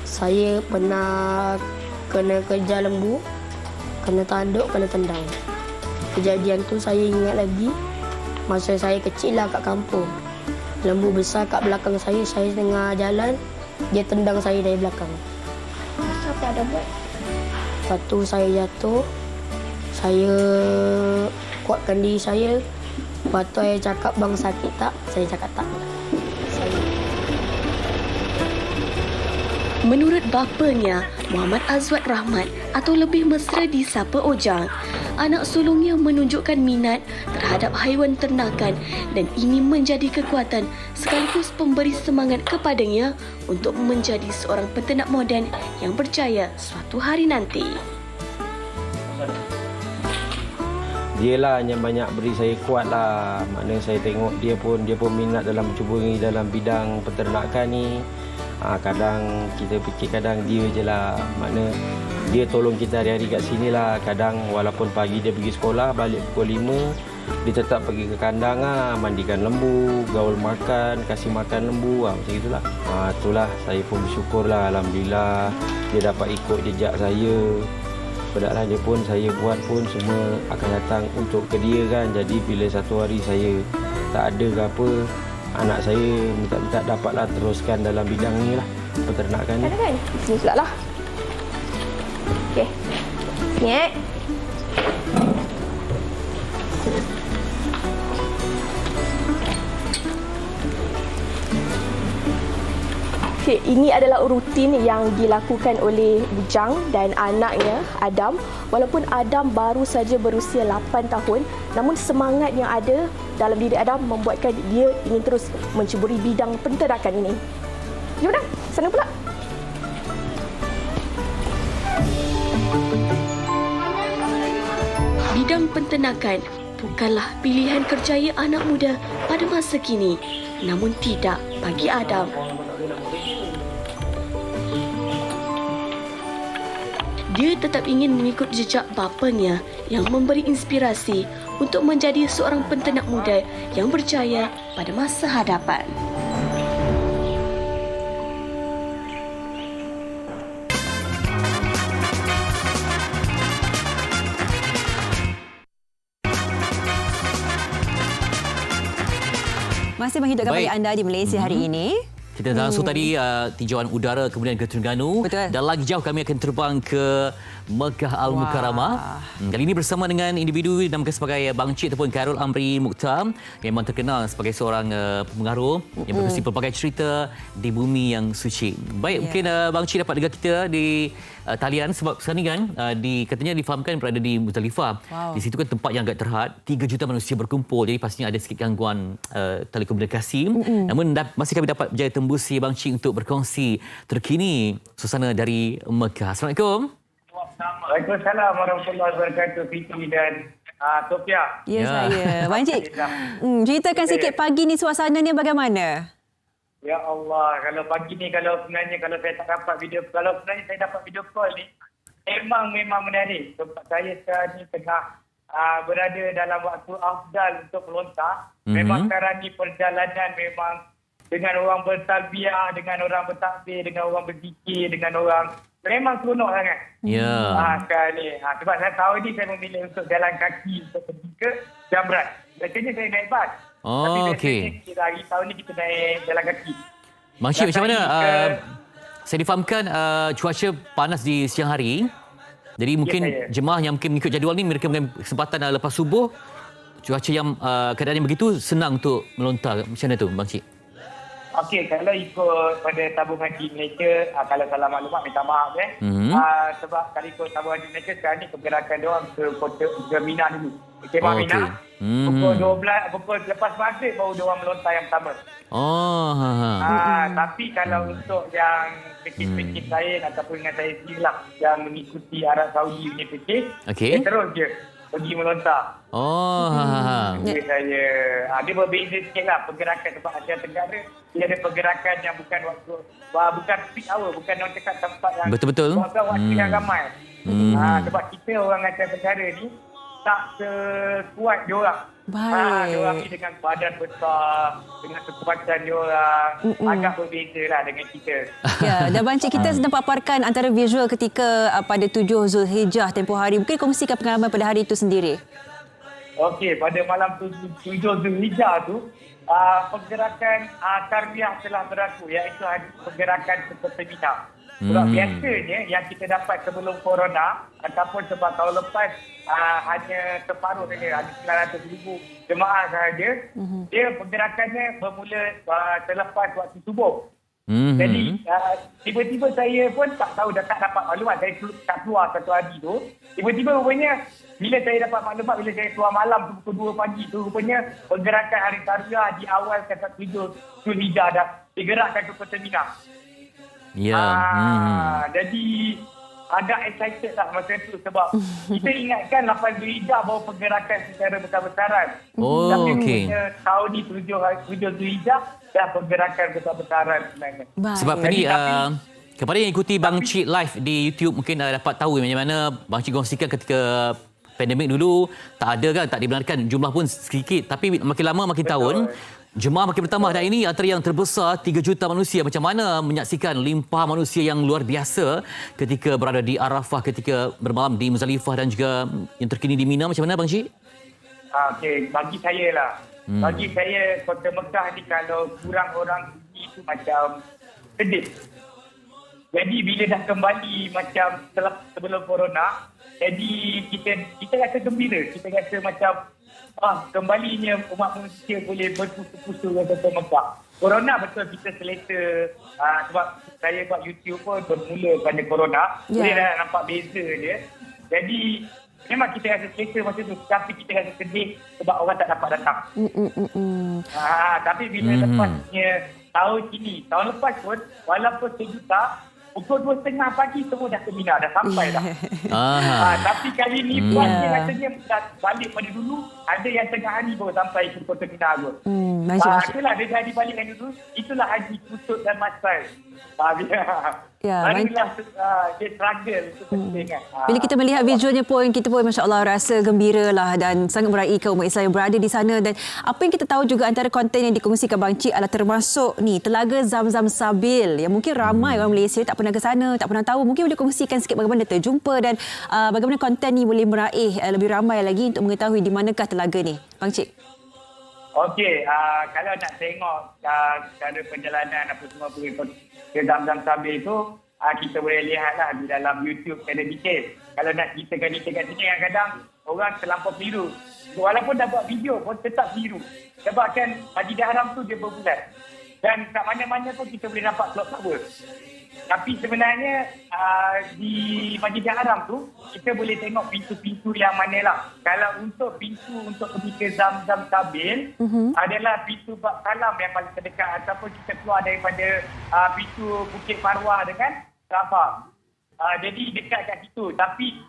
S8: Saya pernah kena kerja lembu, kena tanduk, kena tendang. Kejadian tu saya ingat lagi masa saya kecil lah kat kampung. Lembu besar kat belakang saya tengah jalan, dia tendang saya dari belakang.
S7: Apa ada buat?
S8: Lepas tu saya jatuh, saya kuatkan diri saya. Lepas tu saya cakap, bang sakit tak? Saya cakap tak.
S7: Menurut bapanya, Muhammad Azwat Rahmat atau lebih mesra disapa Ojang, anak sulungnya menunjukkan minat terhadap haiwan ternakan dan ini menjadi kekuatan sekaligus pemberi semangat kepadanya untuk menjadi seorang peternak moden yang berjaya suatu hari nanti.
S9: Dialah yang banyak beri saya kuat lah. Maknanya saya tengok dia pun minat dalam cuba ni dalam bidang peternakan ni. Kadang kita fikir kadang dia je lah. Maknanya dia tolong kita hari-hari kat sini lah. Kadang walaupun pagi dia pergi sekolah, balik pukul 5, dia tetap pergi ke kandang mandikan lembu, gaul makan, kasih makan lembu macam itulah. Itulah saya pun bersyukur lah. Alhamdulillah dia dapat ikut jejak saya. Padahal dia pun saya buat pun semua akan datang untuk ke dia kan. Jadi bila satu hari saya tak ada ke apa, anak saya minta-minta dapatlah teruskan dalam bidang ni lah, peternakan ni.
S10: Kan? Sini pula lah. Okey. Sini Okey, ini adalah rutin yang dilakukan oleh bujang dan anaknya Adam. Walaupun Adam baru saja berusia 8 tahun, namun semangat yang ada dalam diri Adam membuatkan dia ingin terus menceburi bidang penternakan ini. Jom dah, sana pula.
S7: Bidang penternakan bukanlah pilihan kerjaya anak muda pada masa kini, namun tidak bagi Adam. Dia tetap ingin mengikut jejak bapanya yang memberi inspirasi untuk menjadi seorang penternak muda yang berjaya pada masa hadapan.
S2: Masih menghidupkan bagi anda di Malaysia hari ini.
S1: Kita langsung tadi tinjauan udara kemudian ke Terengganu.
S2: Betul.
S1: Dan lagi jauh kami akan terbang ke Mekah Al-Mukarramah. Kali ini bersama dengan individu dinamakan sebagai Bang Cik ataupun Khairul Amri Mukhtar. Memang terkenal sebagai seorang pengaruh yang berkongsi pelbagai cerita di bumi yang suci. Baik, mungkin Bang Cik dapat dengar kita di talian sebab sekarang ni kan katanya difahamkan berada di Muzdalifah. Di situ kan tempat yang agak terhad, 3 juta manusia berkumpul. Jadi pastinya ada sikit gangguan telekomunikasi. Namun masih kami dapat berjaya tembusi Bang Cik untuk berkongsi terkini suasana dari Mekah. Assalamualaikum.
S11: Waalaikumsalam warahmatullahi wabarakatuh, Fitri dan Sofia.
S2: Ya, saya. Bang Cik, ceritakan sikit pagi ni suasana ni bagaimana?
S11: Ya Allah, kalau pagi ni kalau sebenarnya saya tak dapat video, kalau sebenarnya saya dapat video call ni, memang menarik. Sebab saya sekarang ni tengah berada dalam waktu afdal untuk melontar. Memang sekarang ni perjalanan memang dengan orang bertalbiah, dengan orang bertakbir, dengan orang berzikir, dengan orang memang seronok sangat.
S1: Ya.
S11: Sekarang ni. Sebab saya tahu ni saya memilih untuk jalan kaki untuk pergi ke Jamrat. Biasanya saya naik bas. Tapi
S1: okey.
S11: Kita hari tahun ni kita naik jalan kaki.
S1: Bang Cik, macam mana? Saya difahamkan cuaca panas di siang hari. Jadi mungkin jemaah yang mungkin mengikut jadual ni mereka mengambil kesempatan lepas subuh. Cuaca yang keadaan yang begitu senang untuk melontar. Macam mana tu, Bang Cik?
S11: Okey, kalau ikut pada tabung haji Malaysia, kalau salah maklumat minta maaf sebab kalau ikut tabung haji Malaysia sekarang ni pergerakan dia orang ke Mina dulu. Kemah Mina. Pukul 12, pukul lepas maghrib baru dia orang melontar yang pertama. Tapi kalau untuk yang pekis-pekis lain ataupun dengan saya sendiri lah yang mengikuti Arab Saudi punya pekis, dia terus je pergi melontar. Jadi saya dia berbeza sikit lah pergerakan sebab Asia Tenggara dia ada pergerakan yang bukan peak hour, bukan orang cakap tempat yang
S1: betul-betul
S11: waktu yang ramai. Sebab kita orang Asia Tenggara ni tak sekuat diorang. Diorang ni dengan badan besar, dengan kekuatan diorang agak berbeza lah dengan kita.
S2: Ya, dan Bang Cik, kita sedang paparkan antara visual ketika pada 7 Zulhijjah tempoh hari. Mungkin kongsikan pengalaman pada hari itu sendiri. Okey,
S11: pada malam 7 Zulhijjah tu pergerakan tarbiyah telah berlaku, iaitu pergerakan seperti Mina. Sebab biasanya yang kita dapat sebelum corona ataupun sebab tahun lepas hanya separuh saja, ada 900,000 jemaah sahaja. Dia pergerakannya bermula selepas waktu subuh. Jadi tiba-tiba saya pun tak tahu, dah tak dapat maklumat. Saya tak keluar satu hari tu. Tiba-tiba rupanya bila saya dapat maklumat, bila saya keluar malam pukul 2 pagi tu, rupanya pergerakan Hari Tarwiyah di awal kata 7 Zulhijjah dah digerakkan ke Kota Mina. Jadi agak excited lah masa tu sebab kita ingatkan 8 Zulhijjah baru pergerakan secara besar-besaran. Tapi tahun ni 7 Zulhijjah dah pergerakan besar-besaran sebenarnya.
S1: Sebab tadi kepada yang ikuti Bang Cik live di YouTube mungkin dapat tahu macam mana Bang Cik kongsikan ketika pandemik dulu tak ada kan, tak dibenarkan, jumlah pun sedikit, tapi makin lama makin tahun jemaah makin bertambah dan ini antara yang terbesar 3 juta manusia. Macam mana menyaksikan limpah manusia yang luar biasa ketika berada di Arafah, ketika bermalam di Muzdalifah dan juga yang terkini di Mina, macam mana Bang Cik?
S11: Okey, bagi saya lah. Bagi saya Kota Mekah ni kalau kurang orang pergi itu macam sedih. Jadi bila dah kembali macam sebelum corona, jadi kita rasa gembira. Kita rasa macam kembalinya umat manusia boleh berpusu-pusu ke Kota Mekah. Corona betul kita selesa sebab saya buat YouTube pun bermula pada corona. Boleh dah nampak beza dia. Jadi memang kita rasa selesa masa tu, tapi kita rasa sedih sebab orang tak dapat datang. Tapi bila lepasnya tahun ini, tahun lepas pun walaupun sejuta, pukul 2.30 pagi semua dah ke Mina, dah sampai dah. Tapi kali ni buatnya rasanya dah balik pada dulu, ada yang tengah hari baru sampai ke Kota Mina tu. Itulah dia jadi balik dari dulu, itulah Haji Kutub dan Masal. Barulah dia struggle tu penting.
S2: Bila kita melihat visualnya pun, kita pun Masya Allah rasa gembira lah dan sangat meraihkan umat Islam yang berada di sana. Dan apa yang kita tahu juga antara konten yang dikongsikan Bang Cik adalah termasuk ni Telaga Zamzam Sabil yang mungkin ramai orang Malaysia tak pernah ke sana, tak pernah tahu. Mungkin boleh kongsikan sikit bagaimana terjumpa dan bagaimana konten ni boleh meraih lebih ramai lagi untuk mengetahui di manakah telaga ni, Bang Cik.
S11: Okey, kalau nak tengok cara perjalanan apa semua pergi ke Zamzam Sabil itu, kita boleh lihatlah di dalam YouTube ada detail. Kalau nak ceritakan detail kat sini, kadang-kadang orang terlampau biru. Walaupun dah buat video pun tetap biru. Sebab kan Masjidil Haram tu dia berbulan. Dan kat mana-mana pun kita boleh nampak clock tower. Tapi sebenarnya di Masjidil Haram tu kita boleh tengok pintu-pintu yang mana lah. Kalau untuk pintu untuk pergi ke Zamzam Sabil adalah pintu Bab Salam yang paling terdekat, ataupun kita keluar daripada pintu Bukit Marwah dengan Rafah. Jadi dekat kat situ. Tapi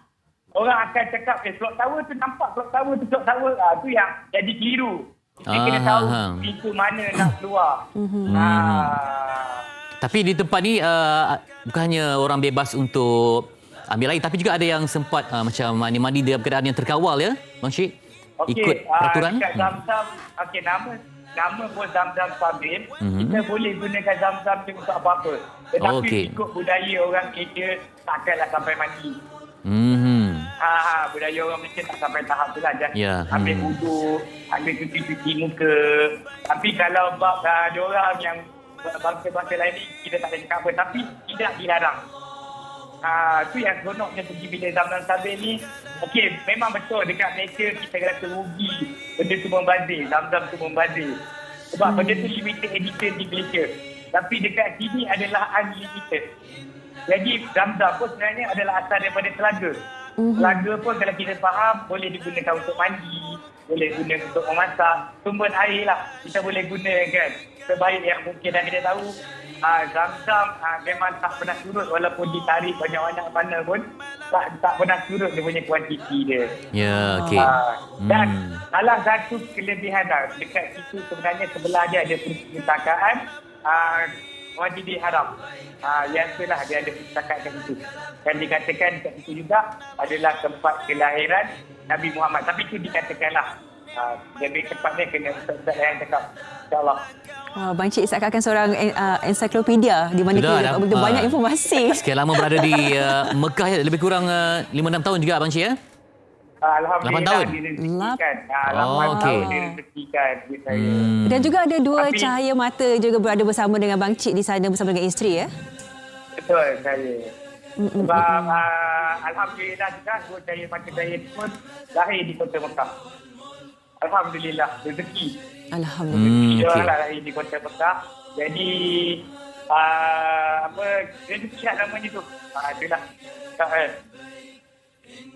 S11: orang akan cakap clock tower tu nampak, clock tower tu tu yang jadi keliru. Kita kena tahu pintu mana nak keluar.
S1: Tapi di tempat ni bukannya orang bebas untuk ambil air, tapi juga ada yang sempat macam mandi-mandi dalam keadaan yang terkawal ya, Bang Cik? Ikut peraturan?
S11: Dekat Zamzam, nama pun Zamzam Sabil, kita boleh gunakan Zamzam tu untuk apa-apa. Tetapi ikut budaya orang Malaysia, takkanlah sampai mandi. Budaya orang Malaysia tak sampai tahap tu lah. Ambil wuduk, ambil cuci muka. Tapi kalau bab ada orang yang bangsa-bangsa lain ni, kita tak ada cakap apa, tapi tidak dilarang. Tu yang seronoknya pergi bila Zamzam Sabil ni. Okey, memang betul dekat Malaysia kita rasa rugi benda tu membazir, Zamzam tu membazir. Sebab benda tu limited edition di Malaysia. Tapi dekat sini adalah unlimited. Jadi Zamzam pun sebenarnya adalah asal daripada telaga. Telaga pun kalau kita faham boleh digunakan untuk mandi, boleh guna untuk memasak, sumber air lah kita boleh gunakan sebaik yang mungkin. Dan kita tahu Zamzam memang tak pernah surut, walaupun ditarik banyak-banyak mana pun tak pernah surut dia punya kuantiti dia.
S1: Okey.
S11: Dan salah satu kelebihan dekat situ sebenarnya sebelah dia ada perpustakaan Masjidil Haram. Yang itulah dia ada perpustakaan kat situ. Dan dikatakan kat situ juga adalah tempat kelahiran Nabi Muhammad. Tapi itu dikatakanlah. Lebih tepatnya kena Ustaz yang cakap. InsyaAllah.
S2: Bang Cik seakan-akan seorang ensiklopedia di mana kita dapat banyak informasi.
S1: Sekian lama berada di Mekah ya, lebih kurang 5-6 tahun juga Bang Cik ya?
S11: Alhamdulillah
S1: 8 tahun.
S11: Direzekikan. 8 tahun direzekikan saya.
S2: Dan juga ada dua cahaya mata juga berada bersama dengan Bang Cik di sana bersama dengan isteri ya?
S11: Betul saya. Sebab Alhamdulillah juga dua cahaya mata saya pun lahir di Kota Mekah. Alhamdulillah, rezeki.
S2: Alhamdulillah.
S11: Dia lahir di Kota Mekah. Jadi rezeki lah namanya tu. Itulah.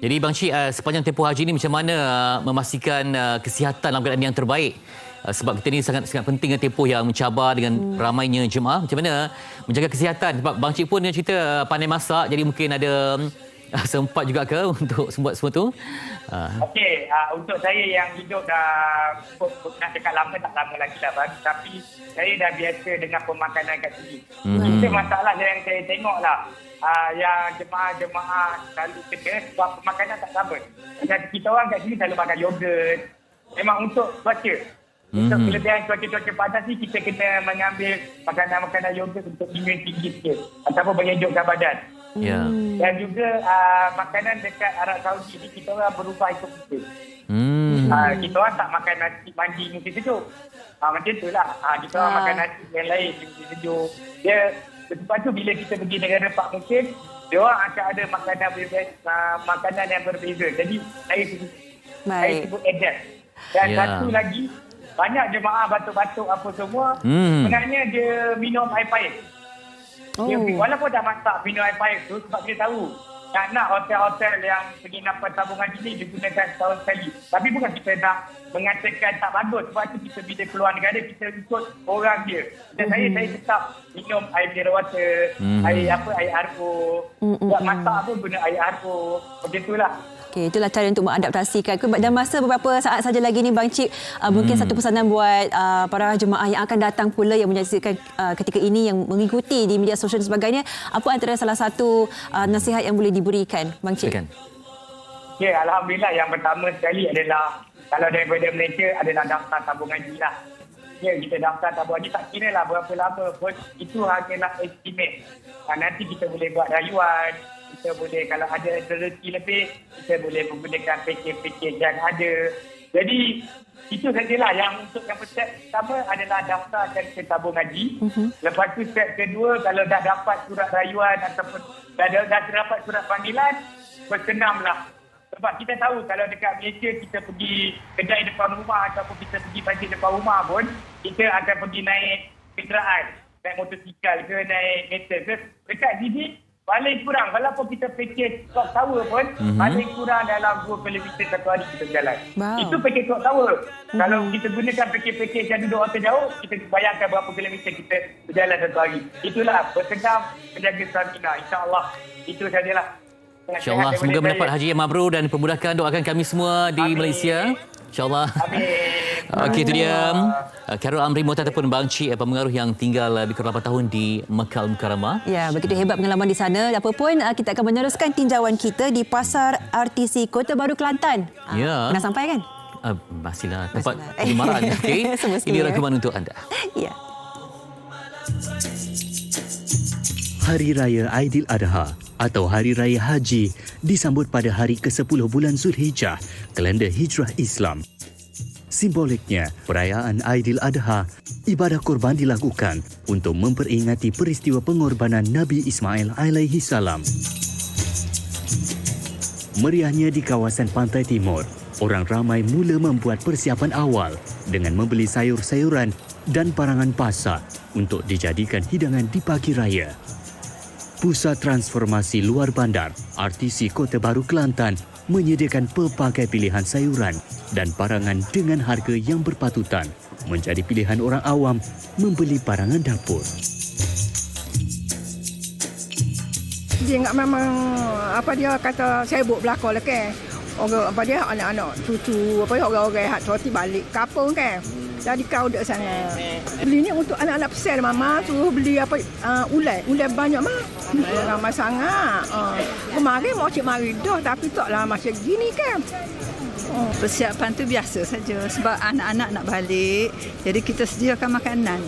S1: Jadi Bang Cik, sepanjang tempoh haji ni macam mana memastikan kesihatan dalam keadaan yang terbaik? Sebab kita ni sangat penting tempoh yang mencabar dengan ramainya jemaah. Macam mana menjaga kesihatan? Sebab Bang Cik pun dia cerita pandai masak, jadi mungkin ada sempat juga ke untuk buat semua tu?
S11: Okey, untuk saya yang hidup dah nak dekat lama, tak lama lagi lah Bang. Tapi saya dah biasa dengan pemakanan kat sini. Itu masalah yang saya tengok lah. Yang jemaah-jemaah selalu kena sebab pemakanan tak sama. Dan kita orang kat sini selalu makan yogurt. Memang untuk cuaca. Untuk kelebihan cuaca-cuaca panas ni, kita kena mengambil makanan-makanan yogurt untuk imun tinggi sikit. Ataupun menyejukkan badan.
S1: Ya.
S11: Dan juga makanan dekat Arab Saudi ni, kita orang berubah ikut musim. Kita orang tak makan nasi mandi musim sejuk. Macam tu lah. Kita orang makan nasi yang lain musim sejuk. Lepas tu bila kita pergi negara Pak Mesir, dia orang akan ada makanan yang berbeza. Jadi saya sebut adapt. Dan satu lagi, banyak jemaah batuk-batuk apa semua, sebenarnya dia minum air pahit. Dia, walaupun dah masak minum air pahit tu, sebab dia tahu nak hotel-hotel yang penginapan tabungan ini digunakan setahun sekali. Tapi bukan kita nak mengatakan tak bagus. Sebab tu kita bila keluar negara, kita ikut orang dia. Dan saya tetap minum air mineral water, air RO. Buat masak pun guna air RO. Macam itulah.
S2: Okey, itulah cara untuk mengadaptasikan. Dan masa beberapa saat saja lagi ni Bang Cik, mungkin satu pesanan buat para jemaah yang akan datang pula yang menyaksikan ketika ini, yang mengikuti di media sosial dan sebagainya. Apa antara salah satu nasihat yang boleh diberikan Bang Cik?
S11: Ya, Alhamdulillah, yang pertama sekali adalah kalau daripada Malaysia adalah daftar tabung haji lah. Ya, kita daftar tabung haji, tak kira lah berapa lama pun, itu hanyalah estimate. Nanti kita boleh buat rayuan. Kita boleh, kalau ada rezeki lebih, kita boleh menggunakan pakej-pakej yang ada. Jadi, itu sajalah yang untuk yang step pertama adalah daftarkan ke tabung haji. Lepas tu step kedua, kalau dah dapat surat rayuan ataupun dah dapat surat panggilan, bersenamlah. Sebab kita tahu kalau dekat Malaysia kita pergi kedai depan rumah ataupun kita pergi pasir depan rumah pun, kita akan pergi naik kenderaan, naik motosikal ke, naik meter ke. Dekat sini, paling kurang, walaupun kita package clock tower pun, paling kurang dalam 2 kilometer satu hari kita berjalan. Itu package clock tower. Kalau kita gunakan package yang duduk hotel jauh, kita bayangkan berapa kilometer kita berjalan satu hari. Itulah, bersenam, menjaga stamina. InsyaAllah, itu sajalah.
S1: InsyaAllah, semoga mendapat haji yang mabrur dan pemudahkan. Doakan kami semua di Malaysia. InsyaAllah. Okey, itu dia Khairul Amri Mohtar ataupun Bang Cik, pengaruh yang tinggal lebih kurang 8 tahun di Mekah Al-Mukarramah. Ya, begitu hebat pengalaman di sana. Apapun, kita akan meneruskan tinjauan kita di Pasar RTC Kota Baru Kelantan.
S2: Ya. Pernah sampai kan?
S1: Masihlah tempat pengemaran. Okay. Ini rakaman untuk anda.
S2: Ya.
S12: Hari Raya Aidiladha atau Hari Raya Haji disambut pada hari ke-10 bulan Zulhijjah, kalender Hijrah Islam. Simboliknya, perayaan Aidiladha, ibadah kurban dilakukan untuk memperingati peristiwa pengorbanan Nabi Ismail alaihi salam. Meriahnya di kawasan pantai timur, orang ramai mula membuat persiapan awal dengan membeli sayur-sayuran dan barangan pasar untuk dijadikan hidangan di pagi raya. Pusat Transformasi Luar Bandar, RTC Kota Baru Kelantan, menyediakan pelbagai pilihan sayuran dan barangan dengan harga yang berpatutan, menjadi pilihan orang awam membeli barangan dapur.
S13: Dia ingat memang dia kata sibuk belakang lah ke. Orang dia anak-anak cucu orang-orang hak roti balik kampung kan. Jadi kau duduk sana. Beli ni untuk anak-anak pesel mama suruh beli ulai banyak mah. Ramai sangat. Kemarin mau cik mari dah tapi taklah macam gini kan.
S14: Persiapan tu biasa saja sebab anak-anak nak balik. Jadi kita sediakan makanan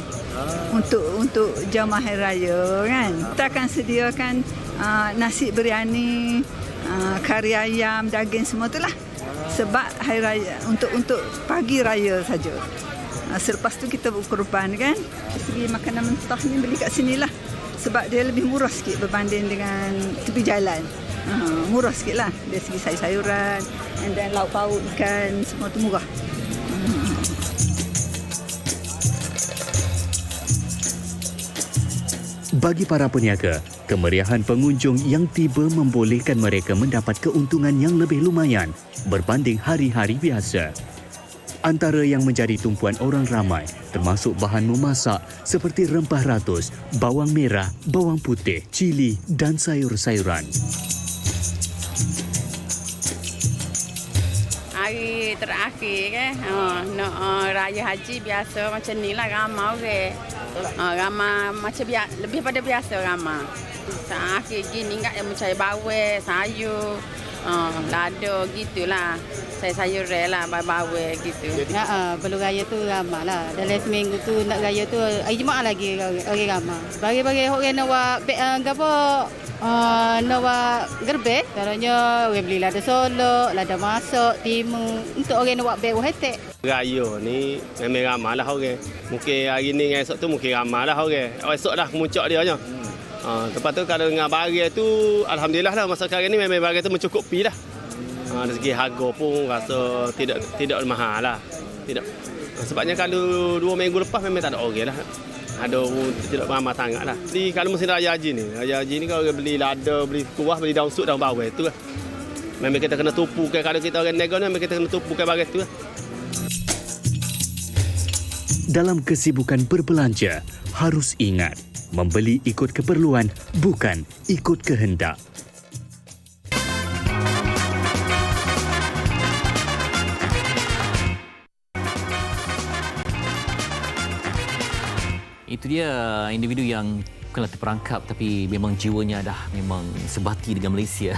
S14: untuk jamaah hari raya kan. Kita akan sediakan nasi biryani, kari ayam, daging semua itulah. Sebab hari raya untuk pagi raya saja. Selepas tu kita berkorban kan. Segi makanan mentah ni beli kat sinilah. Sebab dia lebih murah sikit berbanding dengan tepi jalan. Murah sikit lah. Dari segi sayur-sayuran, and then lauk pauk, ikan, semua tu murah.
S12: Bagi para peniaga, kemeriahan pengunjung yang tiba membolehkan mereka mendapat keuntungan yang lebih lumayan berbanding hari-hari biasa. Antara yang menjadi tumpuan orang ramai termasuk bahan memasak seperti rempah ratus, bawang merah, bawang putih, cili dan sayur-sayuran.
S15: Hari terakhir ke, nak raya haji biasa macam ni lah ramai ke. Ramai macam lebih pada biasa ramai. Akhir gini enggak yang mencari bawang, sayur, lada gitulah. Sayur lah, bawang gitu.
S16: Belum raya tu ramai lah. Dalam seminggu tu nak raya tu hari Jumaat lagi orang ramai. Bagi-bagi orang nak buat nak buat gerbek. Caranya orang beli lada solok, lada masak, timun. Untuk orang nak buat beg hetek.
S17: Raya ni memang ramai lah orang. Mungkin hari ni dengan esok tu mungkin ramai lah orang. Esok dah kemuncak dia nya. Lepas tu kalau dengan barang tu alhamdulillah lah masa sekarang ni memang barang tu mencukupi dah. Dari segi harga pun rasa tidak mahal lah. Tidak. Sebabnya kalau 2 minggu lepas memang tak ada orang lah. Ada tidak ramai sangat lah. Jadi kalau musim raya haji ni kalau orang beli lada, beli kuah, beli daun sut, daun bawang tu lah. Memang kita kena tupukan, kalau kita orang niaga ni memang kita kena tupukan barang tu lah.
S12: Dalam kesibukan berbelanja, harus ingat, membeli ikut keperluan, bukan ikut kehendak.
S1: Itu dia individu yang bukanlah terperangkap tapi memang jiwanya dah memang sebati dengan Malaysia.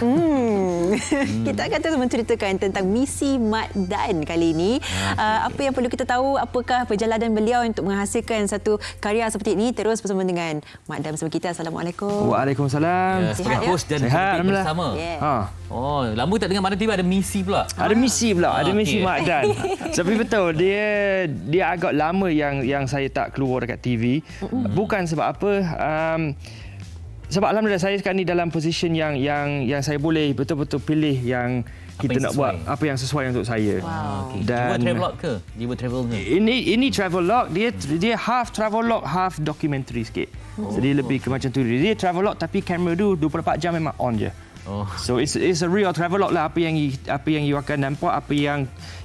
S2: Kita akan terus menceritakan tentang misi Mat Dan kali ini. Apa yang perlu kita tahu, apakah perjalanan beliau untuk menghasilkan satu karya seperti ini. Terus bersama dengan Mat Dan bersama kita. Assalamualaikum.
S18: Waalaikumsalam.
S1: Sebagai host dan bersama.
S2: Yeah.
S1: Oh, lama tak dengar Mat Dan tiba ada misi pula.
S18: Ada misi pula, ada misi Mat Dan. Tapi betul, dia agak lama yang saya tak keluar dekat TV. Bukan sebab apa, sebab alhamdulillah saya sekarang ni dalam position yang saya boleh betul-betul pilih yang kita nak buat apa yang sesuai untuk saya.
S1: Wow. Okay.
S18: Dan
S1: Jiwa travelog ke? Jiwa travel ni.
S18: Ini travelog, dia half travelog, half documentary sikit. Jadi lebih ke macam tu. Dia travelog tapi kamera tu 24 jam memang on je. So it's a real travelog lah. Apa yang you akan nampak, apa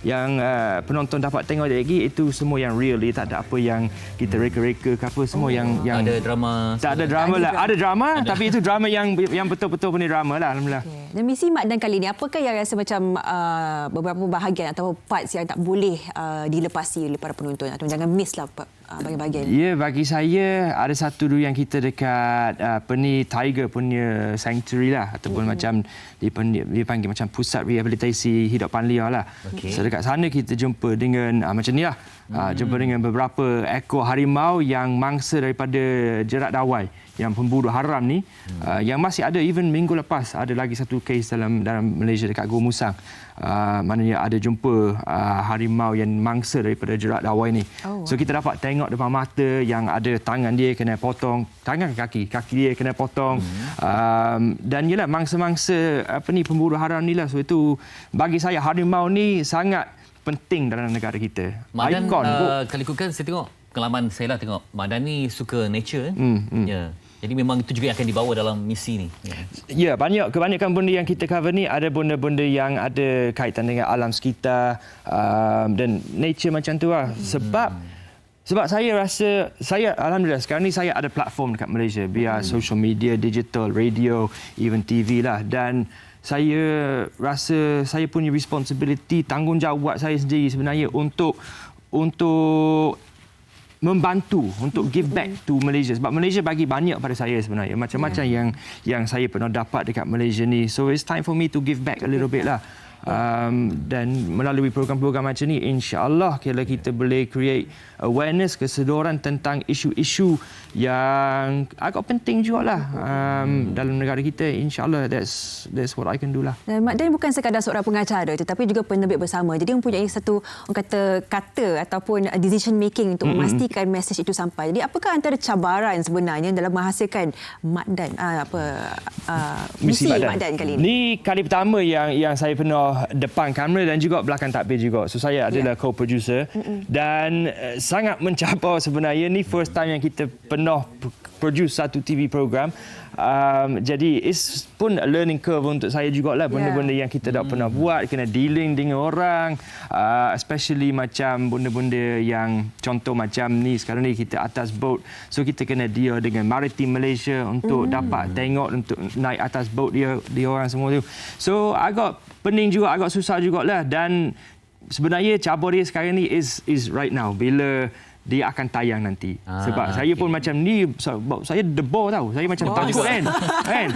S18: yang penonton dapat tengok lagi, itu semua yang real. Dia tak ada apa yang kita reka-reka ke apa, semua yang
S1: ada drama.
S18: Tak ada drama lah. Ada drama tapi itu drama yang betul-betul punya drama lah, alhamdulillah.
S2: Dan misi Mat Dan kali ini, apakah yang rasa macam beberapa bahagian atau parts yang tak boleh dilepasi oleh para penonton atau jangan miss lah bahagian-bahagian?
S18: Ya, bagi saya ada satu dulu yang kita dekat Tiger punya sanctuary lah, ataupun macam dipanggil macam pusat rehabilitasi hidupan liar lah. So dekat sana kita jumpa dengan macam ni lah. Jumpa dengan beberapa ekor harimau yang mangsa daripada jerat dawai, yang pemburu haram ni, yang masih ada. Even minggu lepas ada lagi satu kes dalam Malaysia dekat Gua Musang. Maknanya ada jumpa harimau yang mangsa daripada jerat dawai ni. So kita dapat tengok depan mata yang ada tangan dia kena potong, tangan kaki dia kena potong. Dan ialah mangsa-mangsa pemburu haram ni lah. So itu bagi saya harimau ni sangat penting dalam negara kita.
S1: Mat Dan, kalau ikutkan saya tengok pengalaman saya lah, tengok Mat Dan ni suka nature. Ya. Jadi memang itu juga yang akan dibawa dalam misi ni.
S18: Ya, kebanyakan benda yang kita cover ni ada benda-benda yang ada kaitan dengan alam sekitar dan nature macam tu lah. Sebab saya rasa, alhamdulillah sekarang ni saya ada platform dekat Malaysia, biar social media, digital, radio, even TV lah. Dan saya rasa saya punya responsibility, tanggungjawab saya sendiri sebenarnya untuk membantu, untuk give back to Malaysia. Sebab Malaysia bagi banyak pada saya sebenarnya. Macam-macam yang saya pernah dapat dekat Malaysia ni. So it's time for me to give back a little bit lah. Dan melalui program-program macam ni, insya-Allah kalau kita boleh create awareness, kesedaran tentang isu-isu yang agak penting jugalah dalam negara kita, insya-Allah that's what I can do lah.
S2: Dan Mat Dan bukan sekadar seorang pengacara tetapi juga penerbit bersama. Jadi mempunyai satu kata ataupun decision making untuk memastikan mesej itu sampai. Jadi apakah antara cabaran sebenarnya dalam menghasilkan Mat Dan misi Mat Dan kali ini?
S18: Ni kali pertama yang saya pernah depan kamera dan juga belakang takbir juga. So saya adalah co-producer dan sangat mencabar sebenarnya. Ni first time yang kita pernah produce satu TV program. Jadi it's pun a learning curve untuk saya jugalah, benda-benda yang kita tak pernah buat, kena dealing dengan orang, especially macam benda-benda yang contoh macam ni sekarang ni kita atas boat, so kita kena deal dengan Maritim Malaysia untuk dapat tengok, untuk naik atas boat dia orang semua tu. So agak pening juga, agak susah jugalah, dan sebenarnya cabar dia sekarang ni is right now bila dia akan tayang nanti. Sebab saya pun macam ni, saya debar tau. Saya macam takut kan.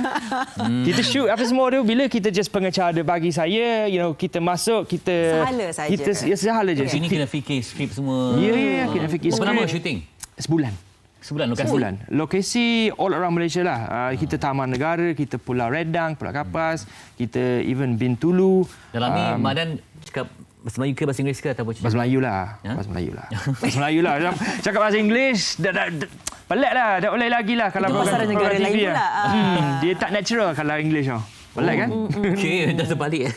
S18: Kita shoot apa semua tu, bila kita just pengacara bagi saya, kita masuk, kita
S2: sehala saja.
S18: Kita sehala je.
S1: Sini kena fikir skrip semua.
S18: Ya, kena fikir skrip.
S1: Berapa lama syuting?
S18: Sebulan lokasi? Sebulan. Lokasi all around Malaysia lah. Kita Taman Negara, kita Pulau Redang, Pulau Kapas, kita even Bintulu.
S1: Dalam ni Madan cakap bahasa Melayu ke bahasa Inggeris ke ataupun
S18: bahasa Melayu lah. Bahasa Melayu lah. Bahasa Melayu lah. Cakap bahasa Inggeris pelik lah. Tak boleh lagi lah kalau
S2: program negara lain pula.
S18: Dia tak natural kalau English tau. Pelik kan?
S1: Okey, dah terbalik.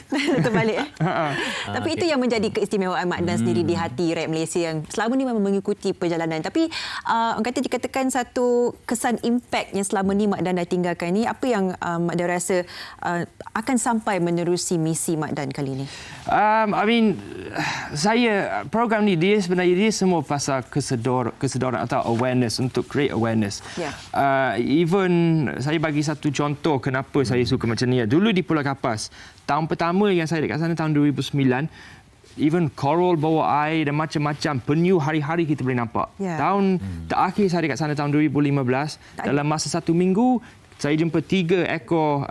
S2: Tapi itu yang menjadi keistimewaan Mak Dan sendiri di hati rakyat Malaysia yang selama ni memang mengikuti perjalanan. Tapi orang kata dikatakan satu kesan impak yang selama ni Mak Dan dah tinggalkan ni, apa yang Mak Dan rasa akan sampai menerusi misi Mak Dan kali ni?
S18: Saya program ni dia sebenarnya dia semua pasal kesedaran atau awareness, untuk create awareness. Even saya bagi satu contoh kenapa saya suka macam ni. Dulu di Pulau Kapas, tahun pertama yang saya dekat sana tahun 2009, even coral bawah air dan macam-macam penyu hari-hari kita boleh nampak. Tahun terakhir saya dekat sana tahun 2015, dalam masa 1 minggu saya jumpa 3 ekor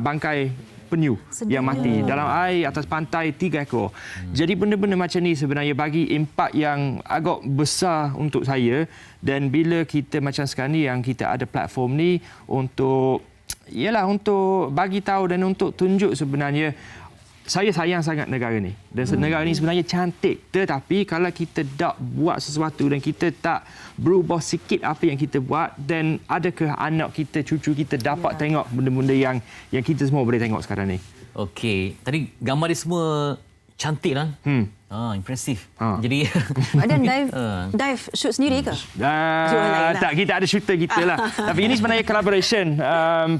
S18: bangkai penyu yang mati dalam air atas pantai, 3 ekor. Jadi benda-benda macam ni sebenarnya bagi impak yang agak besar untuk saya, dan bila kita macam sekarang ni yang kita ada platform ni untuk bagi tahu dan untuk tunjuk sebenarnya saya sayang sangat negara ni, dan negara ni sebenarnya cantik, tetapi kalau kita tak buat sesuatu dan kita tak berubah sikit apa yang kita buat, dan adakah anak kita, cucu kita dapat tengok benda-benda yang kita semua boleh tengok sekarang ni. Okey,
S1: tadi gambar dia semua cantik lah. Impresif. Jadi
S2: ada dive shoot sendiri ke?
S18: Tak, kita ada shooter kita lah. Tapi ini sebenarnya collaboration,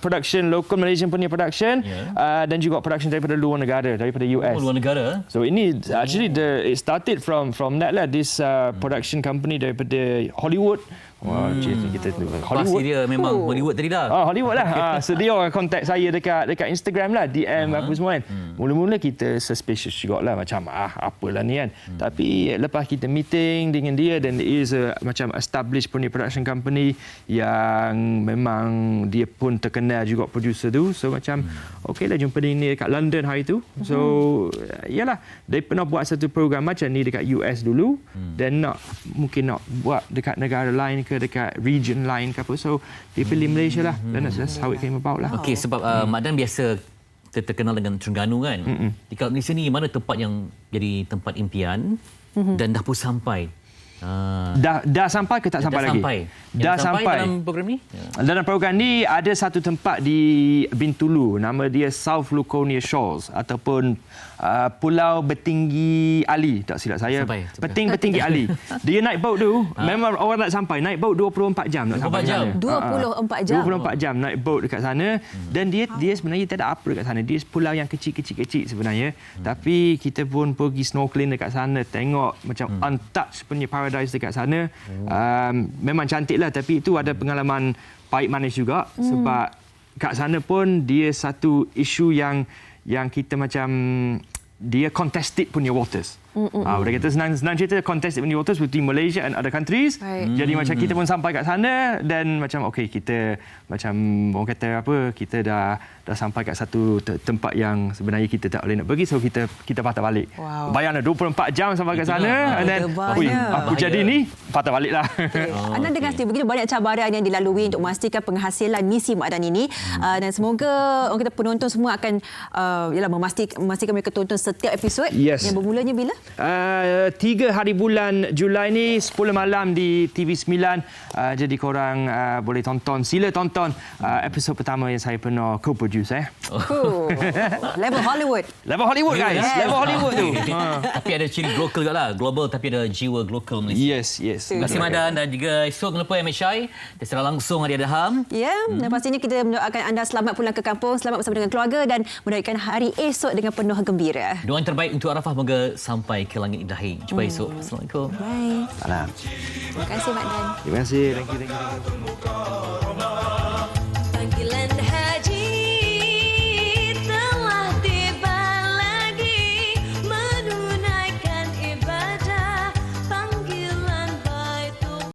S18: production local Malaysian punya production, dan juga production daripada luar negara, daripada US.
S1: Luar negara.
S18: So ini actually it started from that lah, this production company daripada Hollywood. Kita
S1: Hollywood. Dia memang Hollywood tadi dah.
S18: Hollywood lah. So dia orang contact saya dekat Instagram lah, DM apa semua kan. Mula-mula kita suspicious jugalah, macam apalah ni kan. Tapi lepas kita meeting dengan dia, dan it is macam established punya production company yang memang dia pun terkenal juga producer tu. So macam okeylah jumpa dia ni dekat London hari tu. So yalah, dia pernah buat satu program macam ni dekat US dulu, dan mungkin nak buat dekat negara lain ke dekat region lain ke apa. So dia pilih Malaysia lah, dan that's how it came about lah.
S1: Okey, sebab Mak Dan biasa terkenal dengan Terengganu kan. Di Malaysia ni mana tempat yang jadi tempat impian dan dah pun sampai?
S18: Dah sampai ke tak sampai lagi? Dah sampai
S1: dalam program ni?
S18: Dalam program ni ada satu tempat di Bintulu, nama dia South Luconia Shores ataupun Pulau Bertinggi Ali, tak silap saya. Bertinggi Ali. Dia naik boat tu, memang orang nak sampai. Naik boat 24 jam nak sampai sana.
S2: 24 jam?
S18: 24 jam naik boat dekat sana. Dan dia sebenarnya tak ada apa dekat sana. Dia pulau yang kecil-kecil sebenarnya. Tapi kita pun pergi snorkeling dekat sana, tengok macam untouched punya paradise dekat sana. Memang cantik lah, tapi itu ada pengalaman pahit manis juga. Sebab kat sana pun dia satu isu yang kita macam dia contested punya waters. Boleh kata senang cerita, contested punya waters between Malaysia and other countries. Jadi macam kita pun sampai kat sana, dan macam okey, kita macam orang kata apa, kita dah sampai kat satu tempat yang sebenarnya kita tak boleh nak pergi, so kita patah balik. Bayanglah 24 jam sampai kat sana, dan aku jadi ni patah baliklah.
S2: Anda dengar sendiri begitu banyak cabaran yang dilalui untuk memastikan penghasilan misi Mak Dan ini, dan semoga orang kata penonton semua akan memastikan mereka tonton setiap episod. Yang bermulanya bila?
S18: 3 hari bulan Julai ni 10 malam di TV9. Jadi korang boleh sila tonton episod pertama yang saya pernah co-produce.
S2: Level Hollywood.
S18: Level Hollywood guys.
S2: Yes.
S18: Level Hollywood tu.
S1: Tapi ada ciri global juga lah. Global tapi ada jiwa lokal Malaysia.
S18: Yes.
S1: Terima kasih Madan dan juga esok jangan lupa Emmett Syai. Secara langsung Hari Adham.
S2: Ya, dan pastinya kita mendoakan anda selamat pulang ke kampung, selamat bersama dengan keluarga dan merayakan hari esok dengan penuh gembira.
S1: Doa yang terbaik untuk Arafah moga sampai ke langit indah. Jumpa esok. Assalamualaikum.
S2: Bye.
S18: Salam.
S2: Terima kasih Mak Dan.
S18: Terima kasih. Thank you.